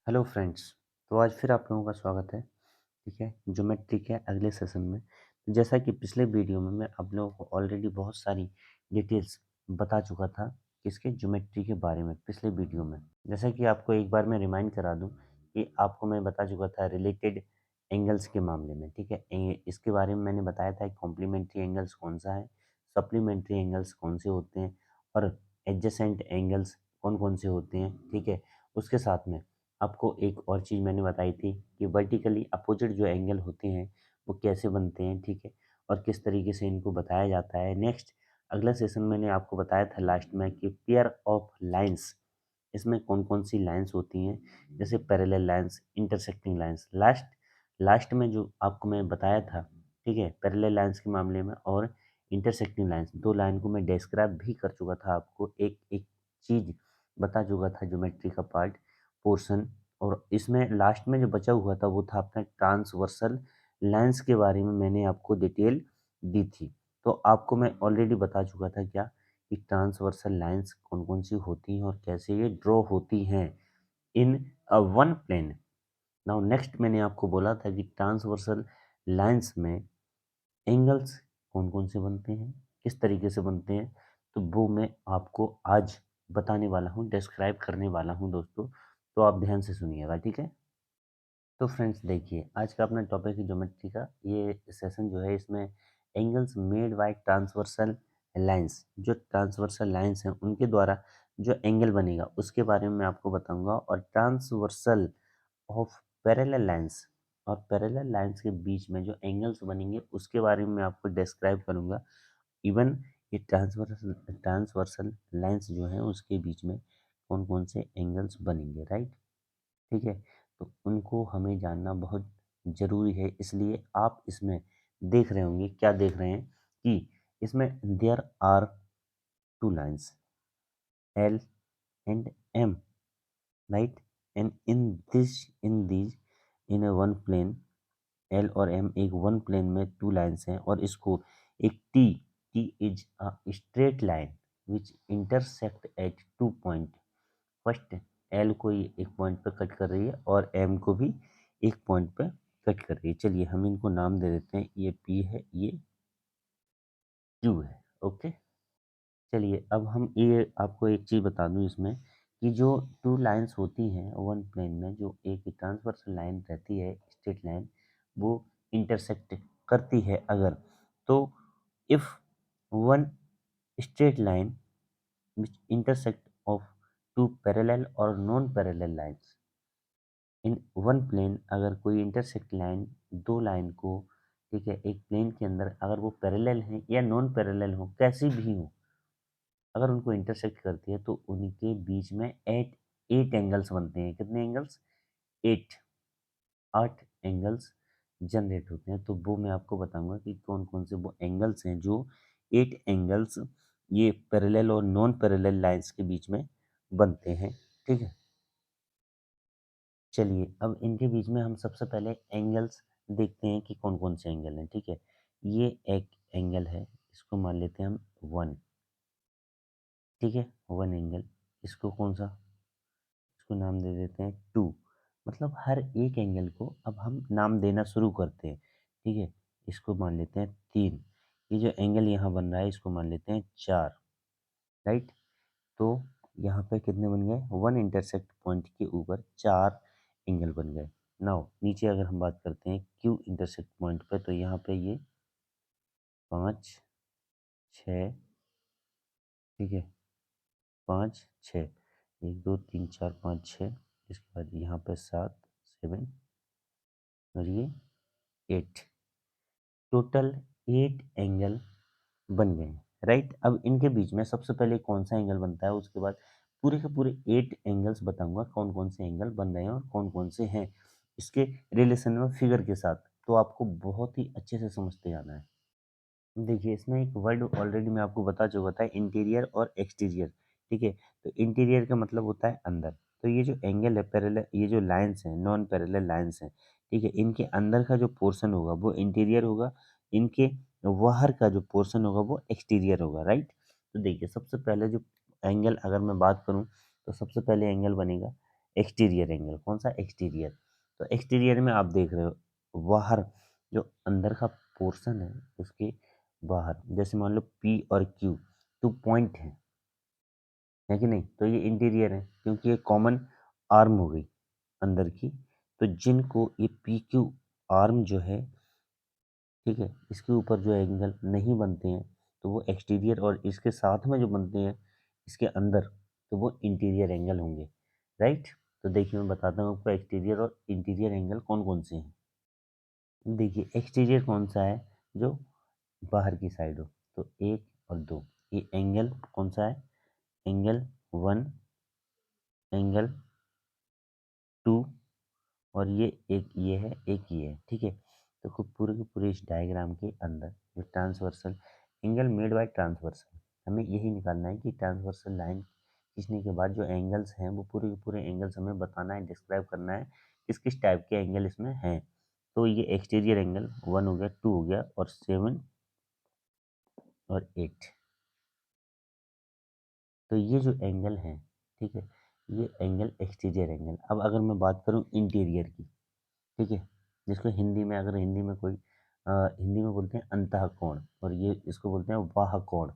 Hello friends. तो आज फिर आप लोगों का स्वागत है। ठीक है, ज्योमेट्री के अगले सेशन में। तो जैसा कि पिछले वीडियो में मैं आप लोगों को ऑलरेडी बहुत सारी डिटेल्स बता चुका था किसके ज्योमेट्री के बारे में पिछले वीडियो में। जैसा कि आपको एक बार मैं रिमाइंड करा दूं कि आपको मैं बता चुका था रिलेटेड एंगल्स के मामले में। ठीक है, इसके बारे में मैंने बताया था कॉम्प्लीमेंट्री एंगल्स कौन सा है, सप्लीमेंट्री एंगल्स कौन से होते हैं और एडजेसेंट एंगल्स कौन कौन से होते हैं। ठीक है, उसके साथ में आपको एक और चीज़ मैंने बताई थी कि वर्टिकली अपोजिट जो एंगल होते हैं वो कैसे बनते हैं। ठीक है, और किस तरीके से इनको बताया जाता है। नेक्स्ट अगला सेशन मैंने आपको बताया था लास्ट में कि पेयर ऑफ लाइंस, इसमें कौन कौन सी लाइंस होती हैं, जैसे parallel lines, intersecting lines. Last last में जो आपको मैं बताया था, ठीक है, पैरेलल लाइंस के मामले में और इंटरसेक्टिंग लाइंस, दो लाइन को मैं डिस्क्राइब भी कर चुका था, आपको एक एक चीज़ बता चुका था ज्योमेट्री का पार्ट पोर्शन। और इसमें लास्ट में जो बचा हुआ था वो था अपना ट्रांसवर्सल लाइंस के बारे में मैंने आपको डिटेल दी थी। तो आपको मैं ऑलरेडी बता चुका था क्या कि ट्रांसवर्सल लाइंस कौन कौन सी होती हैं और कैसे ये ड्रॉ होती हैं in one plane. Now next मैंने आपको बोला था कि ट्रांसवर्सल लाइंस में एंगल्स कौन कौन से बनते हैं, किस तरीके से बनते हैं। तो वो मैं आपको आज बताने वाला हूँ, डिस्क्राइब करने वाला हूँ दोस्तों। तो आप ध्यान से सुनिएगा, ठीक है। तो फ्रेंड्स देखिए, आज का अपना टॉपिक है ज्योमेट्री का। ये सेशन जो है इसमें angles made by transversal lines, जो ट्रांसवर्सल लाइंस हैं उनके द्वारा जो एंगल बनेगा उसके बारे में मैं आपको बताऊंगा। और ट्रांसवर्सल ऑफ पैरेलल लाइंस और पैरेलल लाइंस के बीच में जो एंगल्स बनेंगे उसके बारे में मैं आपको डिस्क्राइब करूंगा। इवन ये ट्रांसवर्सल लाइंस जो है उसके बीच में कौन कौन से एंगल्स बनेंगे, राइट। ठीक है, तो उनको हमें जानना बहुत ज़रूरी है। इसलिए आप इसमें देख रहे होंगे, क्या देख रहे हैं कि इसमें there are two lines L and M, right. And in these in a one plane, L और एम एक वन प्लेन में टू लाइंस हैं। और इसको एक T, T is a straight line which intersect at two point. First L को ये एक पॉइंट पे कट कर रही है और एम को भी एक पॉइंट पे कट कर रही है। चलिए हम इनको नाम दे देते हैं, ये पी है, ये क्यू है। ओके, चलिए अब हम ये आपको एक चीज़ बता दूं इसमें कि जो टू लाइंस होती हैं वन प्लेन में, जो एक ट्रांसवर्सल लाइन रहती है स्ट्रेट लाइन, वो इंटरसेक्ट करती है अगर, तो if one straight line which intersect of two parallel और non parallel lines in one plane, अगर कोई इंटरसेक्ट लाइन दो लाइन को, ठीक है, एक प्लेन के अंदर अगर वो पैरेलल है या नॉन पैरेलल हो, कैसी भी हो, अगर उनको इंटरसेक्ट करती है तो उनके बीच में एट एट एंगल्स बनते हैं। कितने एंगल्स? एट, आठ एंगल्स जनरेट होते हैं। तो वो मैं आपको बताऊंगा कि कौन कौन से वो एंगल्स हैं, जो एट एंगल्स ये पैरेलल और नॉन पैरेलल लाइंस के बीच में बनते हैं। ठीक है, चलिए अब इनके बीच में हम सबसे पहले एंगल्स देखते हैं कि कौन कौन से एंगल हैं। ठीक है, ये एक एंगल है, इसको मान लेते हैं हम वन। ठीक है, वन एंगल, इसको कौन सा, इसको नाम दे देते हैं टू। मतलब हर एक एंगल को अब हम नाम देना शुरू करते हैं। ठीक है, इसको मान लेते हैं तीन। ये जो एंगल यहाँ बन रहा है इसको मान लेते हैं चार, राइट। तो यहाँ पे कितने बन गए? वन इंटरसेक्ट पॉइंट के ऊपर चार एंगल बन गए। नाउ नीचे अगर हम बात करते हैं क्यू इंटरसेक्ट पॉइंट पे, तो यहाँ पे ये पाँच, छः, ठीक है, पाँच छः, एक दो तीन चार पाँच छः, इसके बाद यहाँ पे सात, सेवन, और ये एट, टोटल एट एंगल बन गए हैं, राइट। अब इनके बीच में सबसे पहले कौन सा एंगल बनता है, उसके बाद पूरे के पूरे एट एंगल्स बताऊंगा कौन कौन से एंगल बन रहे हैं और कौन कौन से हैं इसके रिलेशन में फिगर के साथ। तो आपको बहुत ही अच्छे से समझते जाना है। देखिए इसमें एक वर्ड ऑलरेडी मैं आपको बता चुका था, इंटीरियर और एक्सटीरियर। ठीक है, तो इंटीरियर का मतलब होता है अंदर। तो ये जो एंगल है पैरेलल, ये जो लाइंस हैं नॉन पैरेलल लाइंस हैं, ठीक है, इनके अंदर का जो पोर्शन होगा वो इंटीरियर होगा, इनके बाहर का जो पोर्शन होगा वो एक्सटीरियर होगा, राइट। तो देखिए सबसे पहले जो एंगल अगर मैं बात करूँ, तो सबसे पहले एंगल बनेगा एक्सटीरियर एंगल। कौन सा? एक्सटीरियर। तो एक्सटीरियर में आप देख रहे हो बाहर जो अंदर का पोर्शन है उसके बाहर, जैसे मान लो पी और क्यू 2 पॉइंट है कि नहीं, तो ये इंटीरियर है क्योंकि ये कॉमन आर्म हो गई अंदर की। तो जिनको ये पी क्यू आर्म जो है, ठीक है, इसके ऊपर जो एंगल नहीं बनते हैं तो वो एक्सटीरियर, और इसके साथ में जो बनते हैं इसके अंदर तो वो इंटीरियर एंगल होंगे। राइट। तो देखिए मैं बताता हूँ आपको एक्सटीरियर और इंटीरियर एंगल कौन कौन से हैं। देखिए एक्सटीरियर कौन सा है? जो बाहर की साइड हो। तो 1 और 2, ये एंगल कौन सा है? एंगल 1, एंगल 2, और ये एक ये है, एक ये है। ठीक है। तो पूरे के पूरे इस डायग्राम के अंदर जो transversal angle made by transversal, हमें यही निकालना है कि ट्रांसवर्सल लाइन खींचने के बाद जो एंगल्स हैं वो पूरे के पूरे एंगल्स हमें बताना है, डिस्क्राइब करना है किस किस टाइप के एंगल इसमें हैं। तो ये एक्सटीरियर एंगल 1 हो गया, 2 हो गया, और 7 और 8। तो ये जो एंगल हैं, ठीक है, ये एंगल एक्सटीरियर एंगल। अब अगर मैं बात करूँ इंटीरियर की, ठीक है, जिसको हिंदी में, अगर हिंदी में कोई हिंदी में बोलते हैं अंतः कोण, और ये इसको बोलते हैं बाह्य कोण।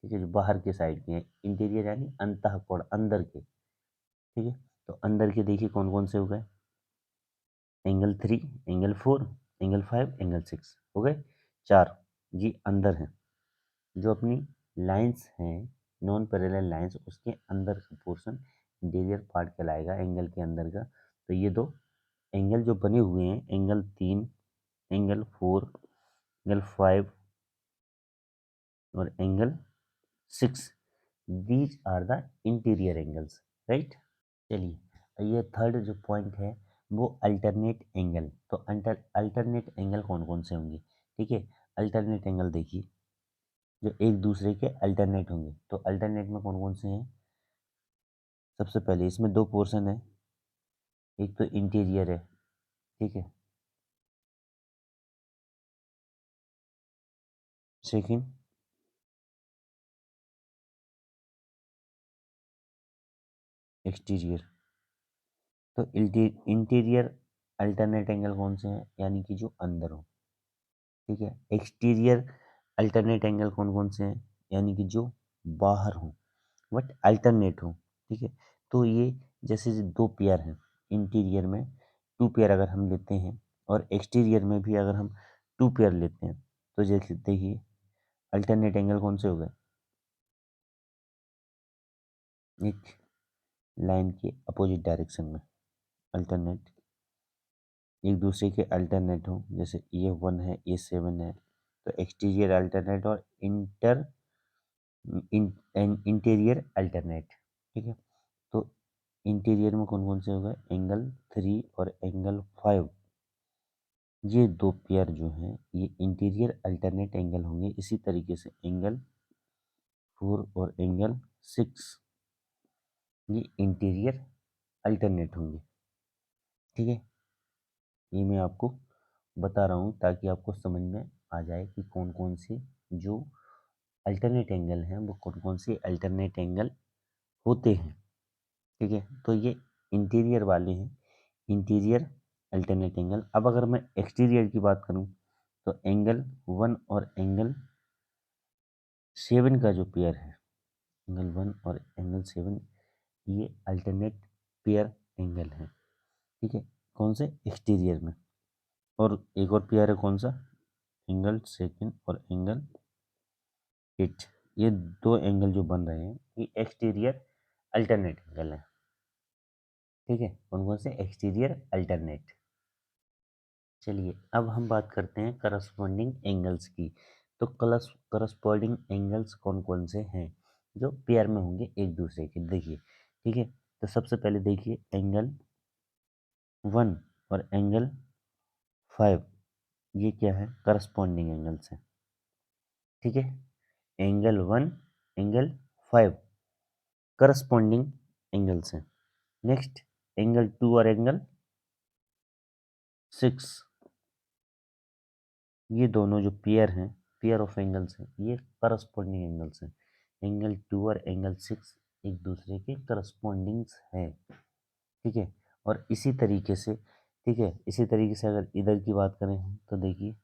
ठीक है, जो बाहर के साइड के हैं, इंटीरियर यानी अंतः कोण, अंदर के। ठीक है। तो अंदर के देखिए कौन कौन से हो गए? एंगल 3, एंगल 4, एंगल 5, एंगल 6 हो गए 4। ये अंदर हैं, जो अपनी लाइंस हैं, नॉन पैरेलल लाइंस, उसके अंदर का पोर्शन इंटीरियर पार्ट कहलाएगा एंगल के अंदर का। तो ये दो एंगल जो बने हुए हैं, एंगल 3, एंगल 4, एंगल 5 और angle 6, these are the interior angles. Right. चलिए ये थर्ड जो पॉइंट है वो अल्टरनेट एंगल। तो अल्टरनेट एंगल कौन कौन से होंगे? ठीक है, अल्टरनेट एंगल देखिए जो एक दूसरे के अल्टरनेट होंगे। तो अल्टरनेट में कौन कौन से हैं? सबसे पहले इसमें 2 पोर्शन है, एक तो इंटीरियर है, ठीक है, सेकंड एक्सटीरियर। तो इंटीरियर अल्टरनेट एंगल कौन से हैं? यानी कि जो अंदर हो। ठीक है। एक्सटीरियर अल्टरनेट एंगल कौन कौन से हैं? यानी कि जो बाहर हो, बट अल्टरनेट हो। ठीक है। तो ये जैसे 2 पेयर हैं इंटीरियर में, 2 पेयर अगर हम लेते हैं, और एक्सटीरियर में भी अगर हम 2 पेयर लेते हैं, तो जैसे देखिए अल्टरनेट एंगल कौन से हो गए? एक लाइन के अपोजिट डायरेक्शन में अल्टरनेट, एक दूसरे के अल्टरनेट हो, जैसे ये 1 है, ये 7 है, तो एक्सटीरियर अल्टरनेट और इंटीरियर अल्टरनेट। ठीक है। तो इंटीरियर में कौन कौन से हो गए? एंगल 3 और एंगल 5, ये 2 पेयर जो हैं ये इंटीरियर अल्टरनेट एंगल होंगे। इसी तरीके से एंगल 4 और एंगल 6 ये इंटीरियर अल्टरनेट होंगे। ठीक है। ये मैं आपको बता रहा हूँ ताकि आपको समझ में आ जाए कि कौन कौन से जो अल्टरनेट एंगल हैं वो कौन कौन से अल्टरनेट एंगल होते हैं। ठीक है। तो ये इंटीरियर वाले हैं, इंटीरियर अल्टरनेट एंगल। अब अगर मैं एक्सटीरियर की बात करूं तो एंगल 1 और एंगल 7 का जो पेयर है, एंगल 1 और एंगल 7, ये अल्टरनेट पेयर एंगल है। ठीक है। कौन से? एक्सटीरियर में। और एक और पेयर है कौन सा? एंगल 2 और एंगल 8। ये 2 एंगल जो बन रहे हैं ये एक्सटीरियर अल्टरनेट एंगल है। ठीक है। कौन कौन से? Exterior alternate. चलिए अब हम बात करते हैं करस्पॉन्डिंग एंगल्स की। तो करस्पॉन्डिंग एंगल्स कौन कौन से हैं जो पेयर में होंगे एक दूसरे के? देखिए, ठीक है, तो सबसे पहले देखिए एंगल 1 और एंगल 5, ये क्या है? करस्पॉन्डिंग एंगल्स हैं। ठीक है। एंगल 1, एंगल 5 करस्पॉन्डिंग एंगल्स हैं। नेक्स्ट एंगल 2 और एंगल 6, ये दोनों जो पेयर हैं, पेयर ऑफ एंगल्स हैं, ये करस्पॉन्डिंग एंगल्स हैं। एंगल 2 और एंगल 6 एक दूसरे के करस्पॉन्डिंग्स हैं। ठीक है। और इसी तरीके से, ठीक है, इसी तरीके से अगर इधर की बात करें हम तो देखिए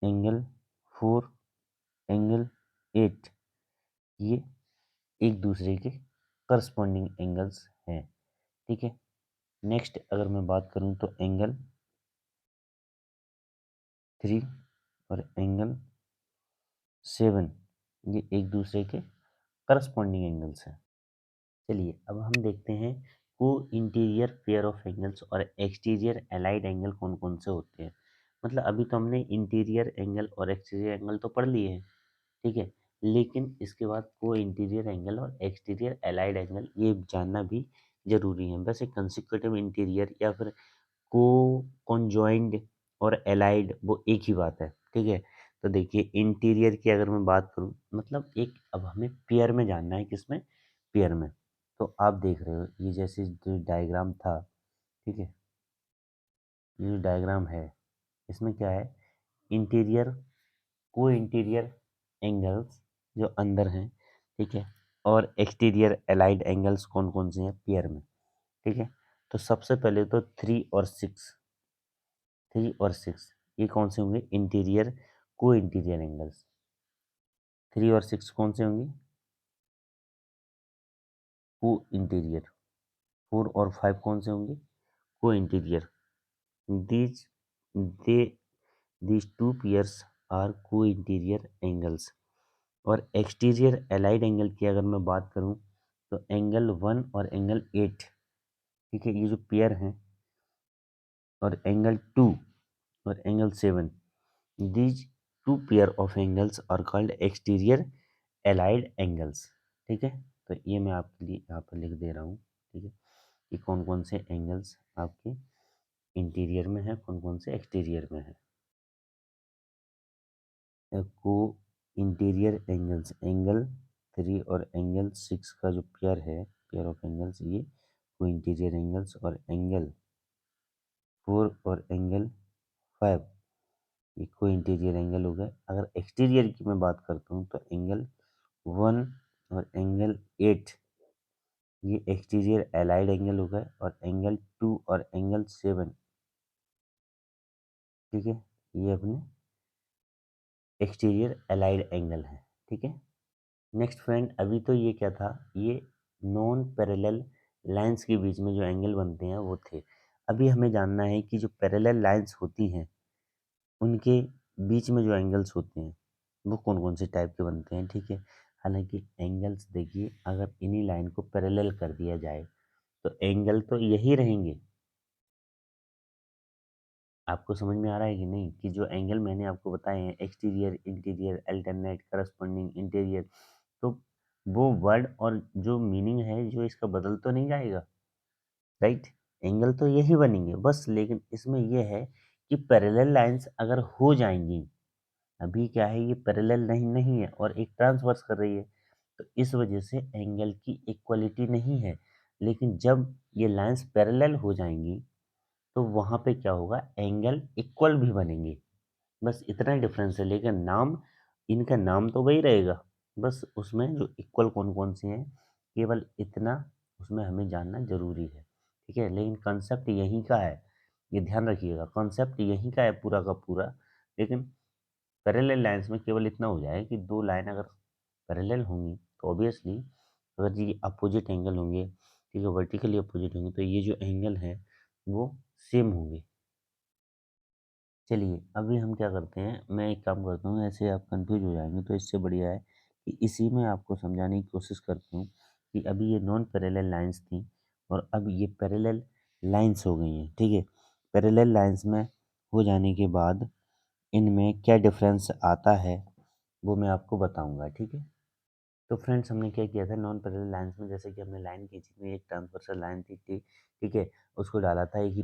एंगल 4, एंगल 8, ये एक दूसरे के करस्पॉन्डिंग एंगल्स हैं। ठीक है। नेक्स्ट अगर मैं बात करूं तो एंगल 3 और एंगल 7, ये एक दूसरे के करस्पॉन्डिंग एंगल्स हैं। चलिए अब हम देखते हैं को इंटीरियर पेयर ऑफ एंगल्स और एक्सटीरियर एलाइड एंगल कौन कौन से होते हैं। मतलब अभी तो हमने इंटीरियर एंगल और एक्सटीरियर एंगल तो पढ़ लिए हैं, ठीक है, लेकिन इसके बाद को इंटीरियर एंगल और एक्सटीरियर एलाइड एंगल ये जानना भी जरूरी है। वैसे कंसेक्यूटिव इंटीरियर या फिर को कॉन्जॉइंड और एलाइड वो एक ही बात है, ठीक है। तो देखिए इंटीरियर की अगर मैं बात करूं मतलब एक, अब हमें पेयर में जानना है, किसमें, पेयर में। तो आप देख रहे हो ये जैसे जो डायग्राम था, ठीक है, ये जो डायग्राम है इसमें क्या है, इंटीरियर को इंटीरियर एंगल्स जो अंदर हैं, ठीक है, और एक्सटीरियर एलाइड एंगल्स कौन कौन से हैं पेयर में, ठीक है। तो सबसे पहले तो 3 और 6, 3 और 6 ये कौन से होंगे, इंटीरियर को इंटीरियर एंगल्स। 3 और 6 कौन से होंगे, को इंटीरियर। 4 और 5 कौन से होंगे, co interior. These they these two pairs are co interior angles. और एक्सटीरियर एलाइड एंगल की अगर मैं बात करूं तो एंगल 1 और एंगल 8, ठीक है, ये जो पेयर हैं, और एंगल 2 और angle 7, these two pair of angles are called exterior allied angles. ठीक है। तो ये मैं आपके लिए यहाँ पर लिख दे रहा हूँ, ठीक है, कि कौन कौन से एंगल्स आपके इंटीरियर में है, कौन कौन से एक्सटीरियर में है। को इंटीरियर एंगल्स, एंगल 3 और एंगल 6 का जो पेयर है, पेयर ऑफ एंगल्स, ये को इंटीरियर एंगल्स। और एंगल 4 और एंगल 5 ये को इंटीरियर एंगल हो गए। अगर एक्सटीरियर की मैं बात करता हूँ तो एंगल 1 और एंगल 8 ये एक्सटीरियर एलाइड एंगल हो गए। और एंगल 2 और एंगल 7, ठीक है, ये अपने एक्सटीरियर एलाइड एंगल है। ठीक है। नेक्स्ट फ्रेंड, अभी तो ये क्या था, ये नॉन पैरेलल लाइंस के बीच में जो एंगल बनते हैं वो थे। अभी हमें जानना है कि जो पैरेलल लाइंस होती हैं उनके बीच में जो एंगल्स होते हैं वो कौन कौन से टाइप के बनते हैं। ठीक है। हालांकि एंगल्स देखिए, अगर इन्हीं लाइन को पैरेलल कर दिया जाए तो एंगल तो यही रहेंगे। आपको समझ में आ रहा है कि नहीं, कि जो एंगल मैंने आपको बताए हैं, exterior, interior, alternate, corresponding, interior, तो वो वर्ड और जो मीनिंग है जो इसका बदल तो नहीं जाएगा, राइट। एंगल तो यही बनेंगे बस, लेकिन इसमें यह है कि पैरेलल लाइंस अगर हो जाएंगी, अभी क्या है ये पैरेलल नहीं नहीं है और एक ट्रांसवर्स कर रही है, तो इस वजह से एंगल की इक्वलिटी नहीं है। लेकिन जब ये लाइंस पैरेलल हो जाएंगी तो वहाँ पे क्या होगा, एंगल इक्वल भी बनेंगे। बस इतना ही डिफरेंस है, लेकिन नाम, इनका नाम तो वही रहेगा। बस उसमें जो इक्वल कौन कौन से हैं, केवल इतना उसमें हमें जानना जरूरी है। ठीक है। लेकिन कॉन्सेप्ट यहीं का है, ये ध्यान रखिएगा, कॉन्सेप्ट यहीं का है पूरा का पूरा। लेकिन पैरेलल लाइंस में केवल इतना हो जाए कि दो लाइन अगर पैरेलल होंगी तो ऑब्वियसली, अगर ये अपोजिट एंगल होंगे, ठीक है, वर्टिकली अपोजिट होंगे, तो ये जो एंगल है वो सेम होंगे। चलिए अभी हम क्या करते हैं, मैं एक काम करता हूँ, ऐसे आप कंफ्यूज हो जाएंगे तो इससे बढ़िया है कि इसी में आपको समझाने की कोशिश करता हूँ कि अभी ये नॉन पैरेलल लाइंस थी और अब ये पैरेलल लाइंस हो गई हैं। ठीक है। पैरेलल लाइंस में हो जाने के बाद इनमें क्या डिफरेंस आता है वो मैं आपको बताऊंगा। ठीक है। तो फ्रेंड्स, हमने क्या किया था, नॉन पैरेलल लाइंस में जैसे कि हमने लाइन खींची थी, एक ट्रांसवर्सल लाइन थी, ठीक है, उसको डाला था एक ही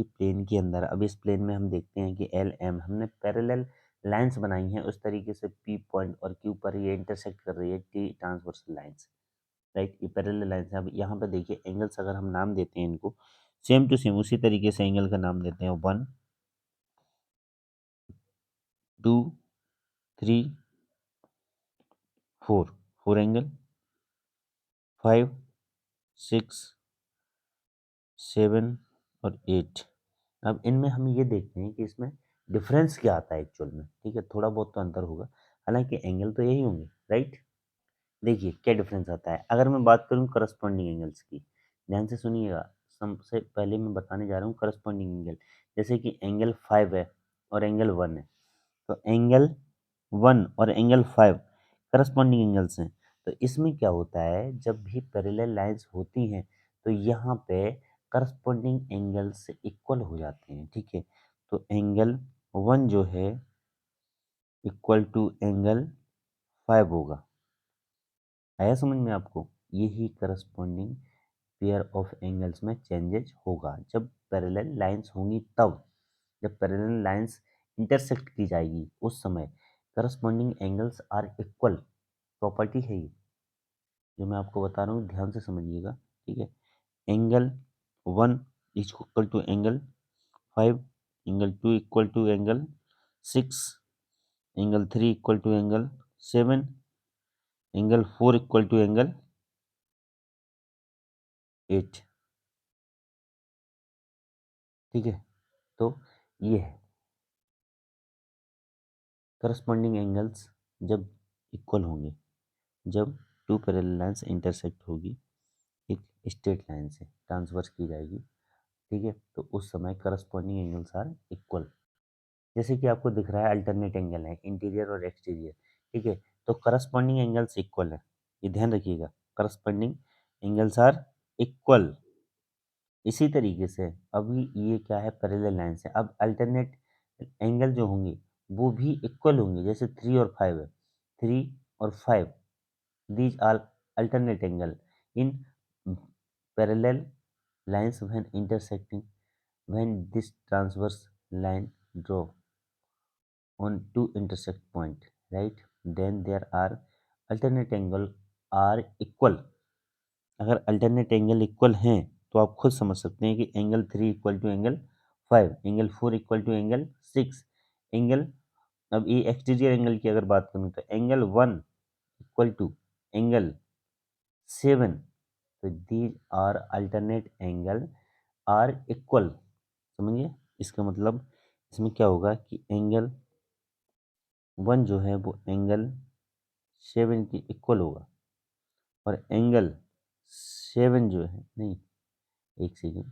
प्लेन के अंदर। अब इस प्लेन में हम देखते हैं कि एल एम हमने पैरेलल लाइंस बनाई हैं, उस तरीके से पी पॉइंट और क्यू पर ये इंटरसेक्ट कर रही है टी ट्रांसवर्सल लाइंस, राइट, ये पैरेलल लाइंस है। अब यहाँ पर देखिए एंगल्स अगर हम नाम देते हैं इनको, सेम टू सेम उसी तरीके से एंगल का नाम देते हैं, 1 2 3 4, 4 एंगल, 5 6 7 और 8। अब इनमें हम ये देखते हैं कि इसमें डिफरेंस क्या आता है एक्चुअल में। ठीक है, थोड़ा बहुत तो अंतर होगा, हालांकि एंगल तो यही होंगे, राइट। देखिए क्या डिफरेंस आता है। अगर मैं बात करूं करस्पॉन्डिंग एंगल्स की, ध्यान से सुनिएगा। सबसे पहले मैं बताने जा रहा हूँ करस्पॉन्डिंग एंगल। जैसे कि एंगल 5 है और एंगल 1 है, तो एंगल 1 और एंगल 5 करस्पॉन्डिंग एंगल्स हैं। तो इसमें क्या होता है, जब भी पैरेलल लाइंस होती हैं तो यहाँ पे करस्पॉन्डिंग एंगल्स इक्वल हो जाते हैं। ठीक है, तो एंगल 1 जो है इक्वल टू एंगल 5 होगा। आया समझ में आपको? यही करस्पॉन्डिंग पेयर ऑफ एंगल्स में चेंजेस होगा जब पैरेलल लाइंस होंगी तब। जब पैरेलल लाइंस इंटरसेक्ट की जाएगी उस समय corresponding angles are equal. Property है ये जो मैं आपको बता रहा हूँ, ध्यान से समझिएगा। ठीक है, angle 1 is equal to angle 5, angle 2 equal to angle 6, angle 3 equal to angle 7, angle 4 equal to angle 8। ठीक है, तो ये है करस्पॉन्डिंग एंगल्स जब इक्वल होंगे, जब टू पैरेलल लाइंस इंटरसेक्ट होगी एक स्ट्रेट लाइन से ट्रांसवर्स की जाएगी। ठीक है, तो उस समय करस्पॉन्डिंग एंगल्स आर इक्वल। जैसे कि आपको दिख रहा है अल्टरनेट एंगल है इंटीरियर और एक्सटीरियर। ठीक है, तो करस्पॉन्डिंग एंगल्स इक्वल है, ये ध्यान रखिएगा। Corresponding angles are equal. इसी तरीके से अभी ये क्या है, पैरेलल लाइन से। अब अल्टरनेट एंगल जो होंगे वो भी इक्वल होंगे। जैसे 3 और 5 है, 3 और 5 these are alternate angle in parallel lines when intersecting, when this transverse line draw on two intersect point, right, then there are alternate angle are equal। अगर अल्टरनेट एंगल इक्वल हैं तो आप खुद समझ सकते हैं कि angle 3 equal to angle 5, angle 4 equal to angle 6, angle, अब ये एक्सटीरियर एंगल की अगर बात करूँ तो एंगल 1 इक्वल टू एंगल 7। तो these are alternate angle are equal. समझिए, इसका मतलब इसमें क्या होगा कि एंगल 1 जो है वो एंगल 7 की इक्वल होगा, और एंगल 7 जो है, नहीं, एक सेकेंड,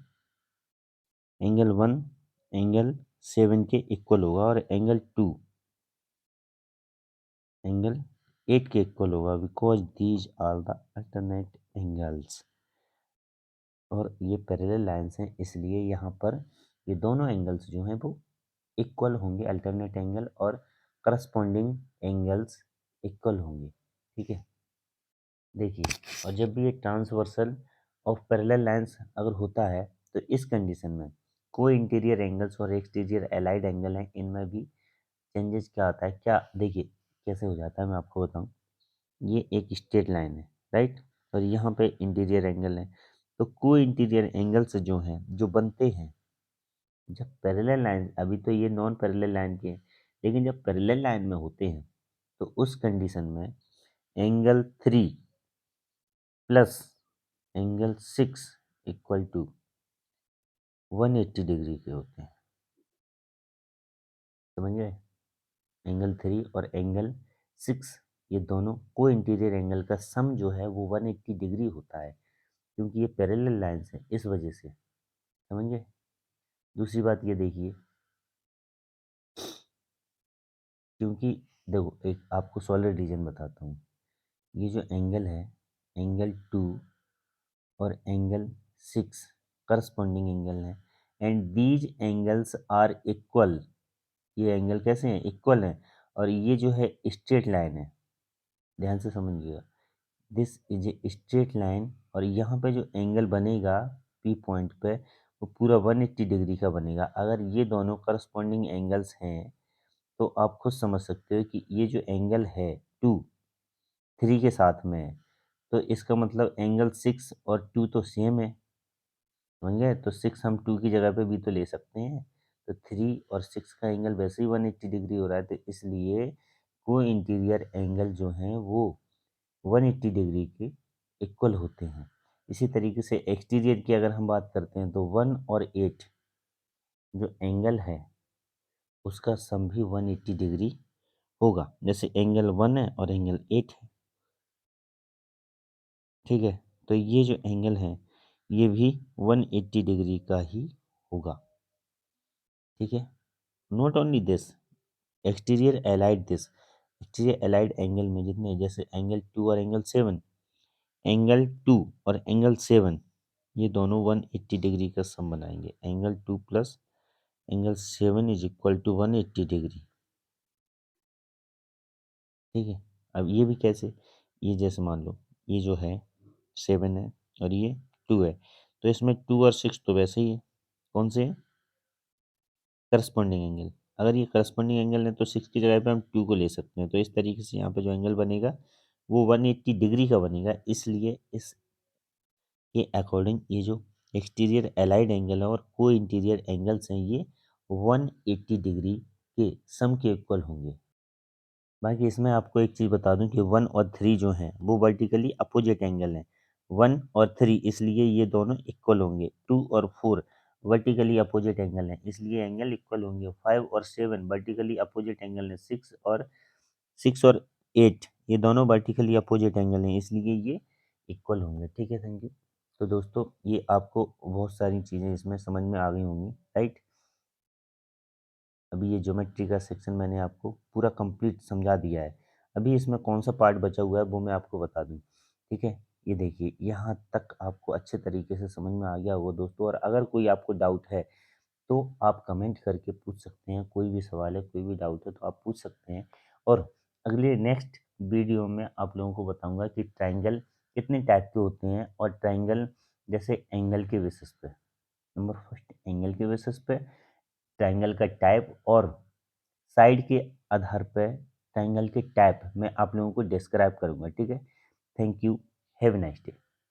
एंगल 1 एंगल 7 के इक्वल होगा, और एंगल 2 एंगल 8 के इक्वल होगा, because these are the alternate angles. और ये पैरेलल लाइंस हैं, इसलिए यहाँ पर ये दोनों एंगल्स जो हैं वो इक्वल होंगे। अल्टरनेट एंगल और करस्पॉन्डिंग एंगल्स इक्वल होंगे। ठीक है, देखिए, और जब भी ये ट्रांसवर्सल ऑफ पैरेलल लाइंस अगर होता है तो इस कंडीशन में कोई इंटीरियर एंगल्स और एक्सटीरियर एलाइड एंगल हैं, इनमें भी चेंजेस क्या आता है, क्या देखिए कैसे हो जाता है, मैं आपको बताऊं। ये एक स्ट्रेट लाइन है, राइट, और यहाँ पे इंटीरियर एंगल है। तो कोई इंटीरियर एंगल्स जो हैं जो बनते हैं जब पैरेलल लाइन, अभी तो ये नॉन पैरेलल लाइन के हैं, लेकिन जब पैरेलल लाइन में होते हैं तो उस कंडीशन में angle 3 plus angle 6 equal to 180 degree के होते हैं। समझ गए? एंगल 3 और एंगल 6 ये दोनों को इंटीरियर एंगल का सम जो है वो 180 डिग्री होता है, क्योंकि ये पैरेलल लाइंस है इस वजह से। समझ गए? दूसरी बात ये देखिए, क्योंकि देखो एक आपको सॉलिड रीजन बताता हूँ। ये जो एंगल है, एंगल 2 और एंगल 6 करस्पॉन्डिंग एंगल है, and these angles are equal. ये एंगल कैसे हैं? इक्वल हैं। और ये जो है स्ट्रेट लाइन है, ध्यान से समझिएगा। This is a straight line, और यहाँ पे जो एंगल बनेगा पी पॉइंट पे वो पूरा 180 डिग्री का बनेगा। अगर ये दोनों करस्पॉन्डिंग एंगल्स हैं तो आप खुद समझ सकते हो कि ये जो एंगल है 2 3 के साथ में है, तो इसका मतलब एंगल 6 और 2 तो सेम है। समझ गए? तो 6 हम 2 की जगह पे भी तो ले सकते हैं। तो 3 और 6 का एंगल वैसे ही 180 डिग्री हो रहा है, तो इसलिए को इंटीरियर एंगल जो हैं वो 180 डिग्री के इक्वल होते हैं। इसी तरीके से एक्सटीरियर की अगर हम बात करते हैं तो 1 और 8 जो एंगल है उसका सम भी 180 डिग्री होगा। जैसे एंगल 1 है और एंगल 8 है, ठीक है। तो ये जो एंगल है ये भी 180 डिग्री का ही होगा, ठीक है। Not only this, exterior allied this, exterior allied angle में जितने, जैसे एंगल 2 और एंगल 7, एंगल 2 और एंगल 7 ये दोनों 180 डिग्री का सम बनाएंगे। Angle 2 plus angle 7 is equal to 180 degree, ठीक है। अब ये भी कैसे, ये जैसे मान लो ये जो है 7 है और ये 2 है, तो इसमें 2 और 6 तो वैसे ही है, कौन से है, करस्पॉन्डिंग एंगल। अगर ये करस्पॉन्डिंग एंगल है तो 6 की जगह पे हम 2 को ले सकते हैं। तो इस तरीके से यहाँ पे जो एंगल बनेगा वो 180 डिग्री का बनेगा। इसलिए इसके अकॉर्डिंग ये जो एक्सटीरियर एलाइड एंगल है और को इंटीरियर एंगल्स हैं ये 180 डिग्री के सम के इक्वल होंगे। बाकी इसमें आपको एक चीज़ बता दूं कि 1 और 3 जो हैं वो वर्टिकली अपोजिट एंगल हैं। 1 और 3 इसलिए ये दोनों इक्वल होंगे। 2 और 4 वर्टिकली अपोजिट एंगल हैं इसलिए एंगल इक्वल होंगे। 5 और 7 वर्टिकली अपोजिट एंगल हैं। 6 और 8 ये दोनों वर्टिकली अपोजिट एंगल हैं इसलिए ये इक्वल होंगे, ठीक है। Thank you. तो दोस्तों ये आपको बहुत सारी चीज़ें इसमें समझ में आ गई होंगी, राइट। अभी ये ज्योमेट्री का सेक्शन मैंने आपको पूरा कंप्लीट समझा दिया है। अभी इसमें कौन सा पार्ट बचा हुआ है वो मैं आपको बता दूं, ठीक है। ये देखिए यहाँ तक आपको अच्छे तरीके से समझ में आ गया होगा दोस्तों। और अगर कोई आपको डाउट है तो आप कमेंट करके पूछ सकते हैं। कोई भी सवाल है, कोई भी डाउट है तो आप पूछ सकते हैं। और अगले नेक्स्ट वीडियो में आप लोगों को बताऊंगा कि ट्राइंगल कितने टाइप के होते हैं और ट्राइंगल जैसे एंगल के बेसिस पे, नंबर फर्स्ट एंगल के बेसिस पे ट्राइंगल का टाइप, और साइड के आधार पर ट्राइंगल के टाइप मैं आप लोगों को डिस्क्राइब करूंगा, ठीक है। Thank you, have a nice day.